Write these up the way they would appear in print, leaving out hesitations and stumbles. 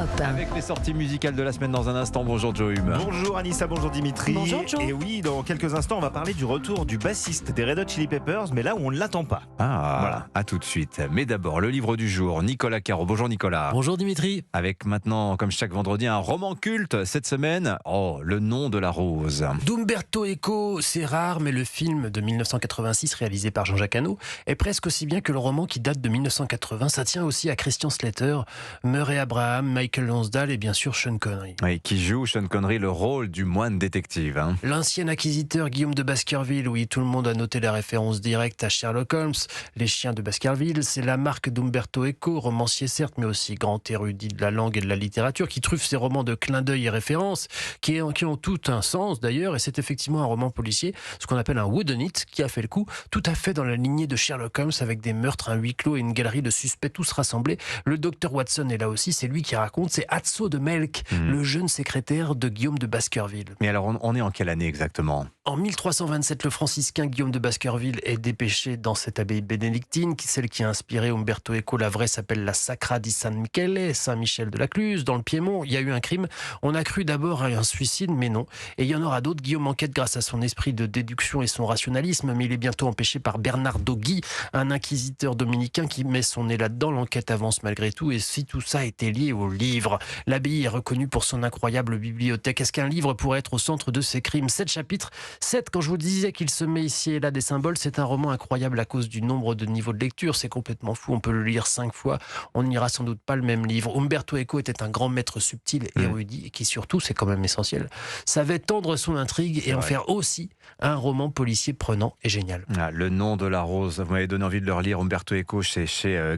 Europe. Avec les sorties musicales de la semaine dans un instant. Bonjour Joe Hume. Bonjour Anissa, bonjour Dimitri. Bonjour Joe. Et oui, dans quelques instants, on va parler du retour du bassiste des Red Hot Chili Peppers, mais là où on ne l'attend pas. Ah, Voilà. à tout de suite. Mais d'abord, le livre du jour, Nicolas Caro. Bonjour Nicolas. Bonjour Dimitri. Avec maintenant, comme chaque vendredi, un roman culte cette semaine. Oh, Le nom de la rose. D'Umberto Eco, c'est rare, mais le film de 1986 réalisé par Jean-Jacques Hano est presque aussi bien que le roman qui date de 1980. Ça tient aussi à Christian Slater, Murray Abraham, Michael Lonsdale et bien sûr Sean Connery. Oui, qui joue, Sean Connery, le rôle du moine détective. Hein. L'ancien acquisiteur Guillaume de Baskerville, oui, tout le monde a noté la référence directe à Sherlock Holmes. Les chiens de Baskerville, c'est la marque d'Umberto Eco, romancier certes, mais aussi grand érudit de la langue et de la littérature, qui truffe ses romans de clins d'œil et références, qui ont tout un sens d'ailleurs, et c'est effectivement un roman policier, ce qu'on appelle un whodunit, qui a fait le coup, tout à fait dans la lignée de Sherlock Holmes, avec des meurtres, un huis clos et une galerie de suspects tous rassemblés. Le docteur Watson est là aussi, c'est lui qui raconte, c'est Atso de Melk, le jeune secrétaire de Guillaume de Baskerville. Mais alors, on est en quelle année exactement ? En 1327, le franciscain Guillaume de Baskerville est dépêché dans cette abbaye bénédictine, celle qui a inspiré Umberto Eco. La vraie s'appelle la Sacra di San Michele, Saint-Michel de la Cluse, dans le Piémont. Il y a eu un crime. On a cru d'abord à un suicide, mais non. Et il y en aura d'autres. Guillaume enquête grâce à son esprit de déduction et son rationalisme, mais il est bientôt empêché par Bernardo Gui, un inquisiteur dominicain qui met son nez là-dedans. L'enquête avance malgré tout. Et si tout ça était lié au livre, l'abbaye est reconnue pour son incroyable bibliothèque. Est-ce qu'un livre pourrait être au centre de ces crimes ? 7 chapitres. 7, quand je vous disais qu'il se met ici et là des symboles, c'est un roman incroyable à cause du nombre de niveaux de lecture. C'est complètement fou. On peut le lire 5 fois. On n'ira sans doute pas le même livre. Umberto Eco était un grand maître subtil et érudit et qui surtout, c'est quand même essentiel, savait tendre son intrigue et en faire aussi un roman policier prenant et génial. Ah, Le nom de la rose, vous m'avez donné envie de le relire. Umberto Eco chez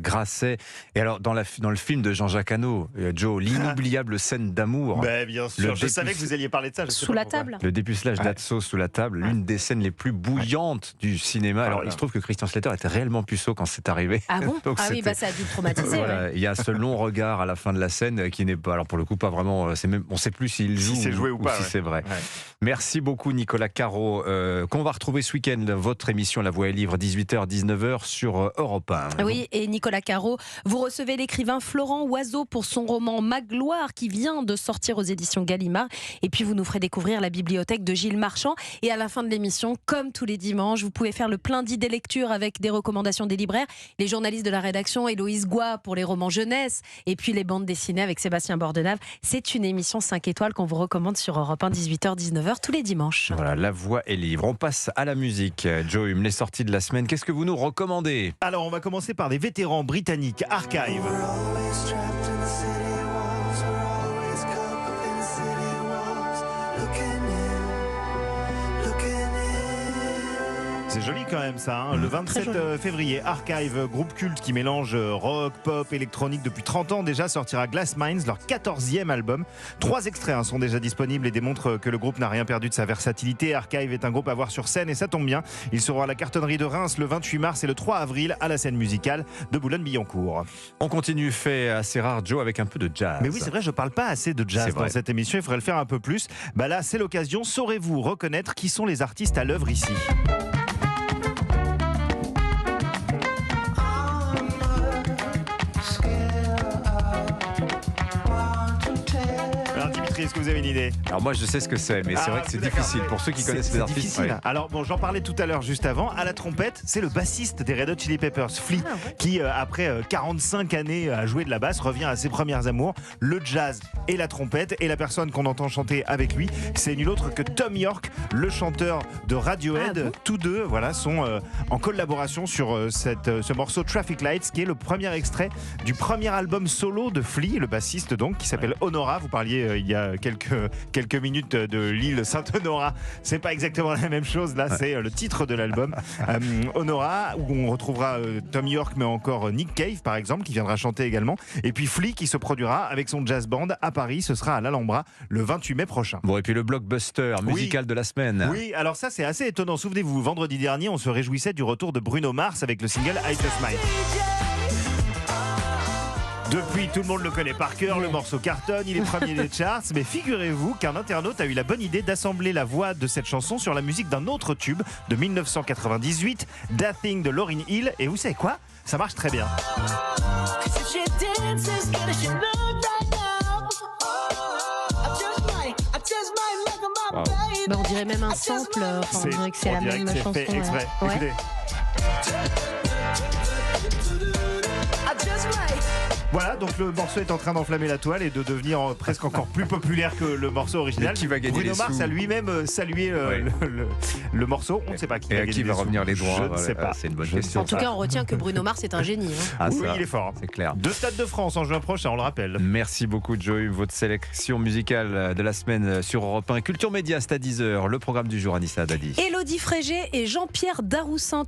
Grasset. Et alors, dans le film de Jean-Jacques Hano, Joe, l'inoubliable scène d'amour. Ben, bien sûr, je savais que vous alliez parler de ça. Sous la table. Le dépucelage d'Atso sous la table, l'une des scènes les plus bouillantes du cinéma. Alors, il se trouve que Christian Slater était réellement puceau quand c'est arrivé. Ah bon? Donc, Ah oui, c'était- ça a dû le traumatiser. Voilà, ouais. il y a ce long regard à la fin de la scène qui n'est pas, alors pour le coup, pas vraiment. On ne sait plus s'il joue Si c'est joué ou pas, si ouais. c'est vrai. Ouais. Merci beaucoup, Nicolas Caro, qu'on va retrouver ce week-end. Votre émission La Voix est libre, 18h, 19h sur Europe 1. Oui, et Nicolas Caro, vous recevez l'écrivain Florent Oiseau pour son roman Magloire qui vient de sortir aux éditions Gallimard. Et puis vous nous ferez découvrir la bibliothèque de Gilles Marchand. Et à la fin de l'émission, comme tous les dimanches, vous pouvez faire le plein d'idées lecture avec des recommandations des libraires. Les journalistes de la rédaction, Héloïse Goua pour les romans jeunesse. Et puis les bandes dessinées avec Sébastien Bordenave. C'est une émission 5 étoiles qu'on vous recommande sur Europe 1, 18h, 19h tous les dimanches. Voilà, La Voix est libre. On passe à la musique. Joe Hume, les sorties de la semaine, qu'est-ce que vous nous recommandez ? Alors, on va commencer par des vétérans britanniques, Archive. C'est joli quand même ça, hein. Le 27 février, Archive, groupe culte qui mélange rock, pop, électronique depuis 30 ans déjà, sortira Glass Minds, leur 14e album. 3 extraits sont déjà disponibles et démontrent que le groupe n'a rien perdu de sa versatilité. Archive est un groupe à voir sur scène et ça tombe bien. Ils seront à la Cartonnerie de Reims le 28 mars et le 3 avril à la scène musicale de Boulogne-Billancourt. On continue, fait assez rare, Joe, avec un peu de jazz. Mais oui, c'est vrai, je parle pas assez de jazz C'est vrai. dans cette émission, il faudrait le faire un peu plus. Bah là, c'est l'occasion. Saurez-vous reconnaître qui sont les artistes à l'œuvre ici ? Alors Dimitri, est-ce que vous avez une idée ? Alors moi, je sais ce que c'est, mais c'est vrai que c'est d'accord, difficile. ouais. Pour ceux qui connaissent C'est les artistes. difficile. ouais. Alors bon, j'en parlais tout à l'heure juste avant. À la trompette, c'est le bassiste des Red Hot Chili Peppers, Flea, qui après 45 années à jouer de la basse, revient à ses premières amours, le jazz et la trompette. Et la personne qu'on entend chanter avec lui, c'est nul autre que Tom York, le chanteur de Radiohead. Ah bon ? Tous deux, voilà, sont en collaboration sur ce morceau Traffic Lights, qui est le premier extrait du premier album solo de Flea, le bassiste donc, qui s'appelle Honora. Vous parliez il y a quelques minutes de l'île Sainte-Honora. C'est pas exactement la même chose. Là, c'est le titre de l'album. Honora, où on retrouvera Tom York, mais encore Nick Cave, par exemple, qui viendra chanter également. Et puis Flea, qui se produira avec son jazz band à Paris. Ce sera à l'Alhambra le 28 mai prochain. Bon, et puis le blockbuster musical de la semaine. Oui, alors ça, c'est assez étonnant. Souvenez-vous, vendredi dernier, on se réjouissait du retour de Bruno Mars avec le single I Just Might. Depuis, tout le monde le connaît par cœur, le morceau cartonne, il est premier des charts, mais figurez-vous qu'un internaute a eu la bonne idée d'assembler la voix de cette chanson sur la musique d'un autre tube de 1998, That Thing de Lauryn Hill, et vous savez quoi ? Ça marche très bien. Bah, on dirait même un sample. Enfin, on dirait que c'est la même chanson. fait exprès. Ouais. Écoutez. Voilà, donc le morceau est en train d'enflammer la toile et de devenir presque encore plus populaire que le morceau original. Mais qui va gagner Bruno les Mars sous a lui-même salué le morceau. On ne sait pas qui Et va à gagner qui va les sous. revenir les droits? Je ne Voilà, sais pas. c'est une bonne Je ne question. En tout cas, on retient que Bruno Mars est un génie. Hein. Ah, oui, ça, il est fort. c'est clair. Deux Stades de France en juin prochain, on le rappelle. Merci beaucoup, Joey. Votre sélection musicale de la semaine sur Europe 1. Culture Média, c'est à 10h. Le programme du jour, Anissa Dadi. Élodie Frégé et Jean-Pierre Daroussin.